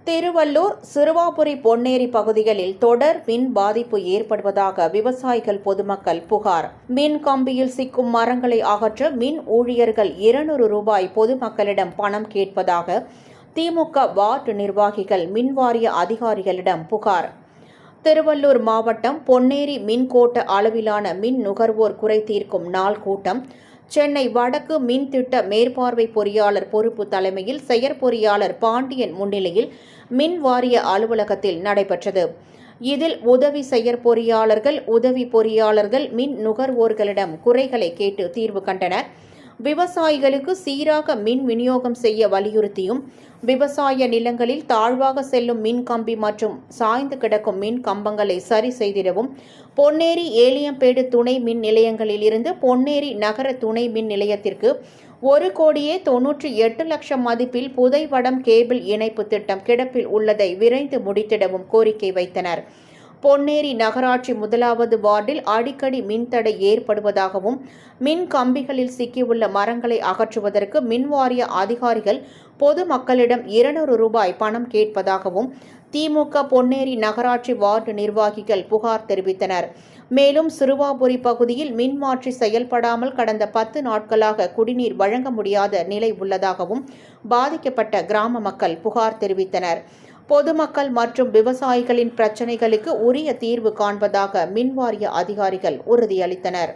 திருவள்ளூர், சிறுவாபுரி, பொன்னேரி பகுதிகளில் தொடர் மின் பாதிப்பு ஏற்படுவதாக விவசாயிகள், பொதுமக்கள் புகார். மின் கம்பியில் சிக்கும் மரங்களை அகற்ற மின் ஊழியர்கள் ரூபாய் பொதுமக்களிடம் பணம் கேட்பதாக திமுக வார்டு நிர்வாகிகள் மின்வாரிய அதிகாரிகளிடம் புகார். திருவள்ளூர் மாவட்டம் பொன்னேரி மின்கோட்ட அளவிலான மின் நுகர்வோர் குறை தீர்க்கும் நாள் கூட்டம் சென்னை வடக்கு மின் திட்ட மேற்பார்வை பொறியாளர் பொறுப்பு தலைமையில் செயற்பொறியாளர் பாண்டியன் முன்னிலையில் மின் வாரிய அலுவலகத்தில் நடைபெற்றது. இதில் உதவி செயற்பொறியாளர்கள், உதவி பொறியாளர்கள் மின் நுகர்வோர்களிடம் குறைகளை கேட்டு தீர்வு கண்டனர். விவசாயிகளுக்கு சீராக மின் விநியோகம் செய்ய வலியுறுத்தியும், விவசாய நிலங்களில் தாழ்வாக செல்லும் மின் கம்பி மற்றும் சாய்ந்து கிடக்கும் மின் கம்பங்களை சரி செய்திடவும், பொன்னேரி, ஏலியம்பேடு துணை மின் நிலையங்களில் இருந்து பொன்னேரி நகர துணை மின் நிலையத்திற்கு 1,98,00,000 மதிப்பில் புதைவடம் கேபிள் இணைப்பு திட்டம் கிடப்பில் உள்ளதை விரைந்து முடித்திடவும் கோரிக்கை வைத்தனர். பொன்னேரி நகராட்சி 1வது வார்டில் அடிக்கடி மின்தடை ஏற்படுவதாகவும், மின் கம்பிகளில் சிக்கியுள்ள மரங்களை அகற்றுவதற்கு மின்வாரிய அதிகாரிகள் பொதுமக்களிடம் ரூபாய் பணம் கேட்பதாகவும் திமுக பொன்னேரி நகராட்சி வார்டு நிர்வாகிகள் புகார் தெரிவித்தனர். மேலும் சிறுவாபுரி பகுதியில் மின்மாற்றி செயல்படாமல் கடந்த 10 நாட்களாக குடிநீர் வழங்க முடியாத நிலை உள்ளதாகவும் பாதிக்கப்பட்ட கிராம மக்கள் புகார் தெரிவித்தனர். பொதுமக்கள் மற்றும் விவசாயிகளின் பிரச்சினைகளுக்கு உரிய தீர்வு காண்பதாக மின்வாரிய அதிகாரிகள் உறுதியளித்தனர்.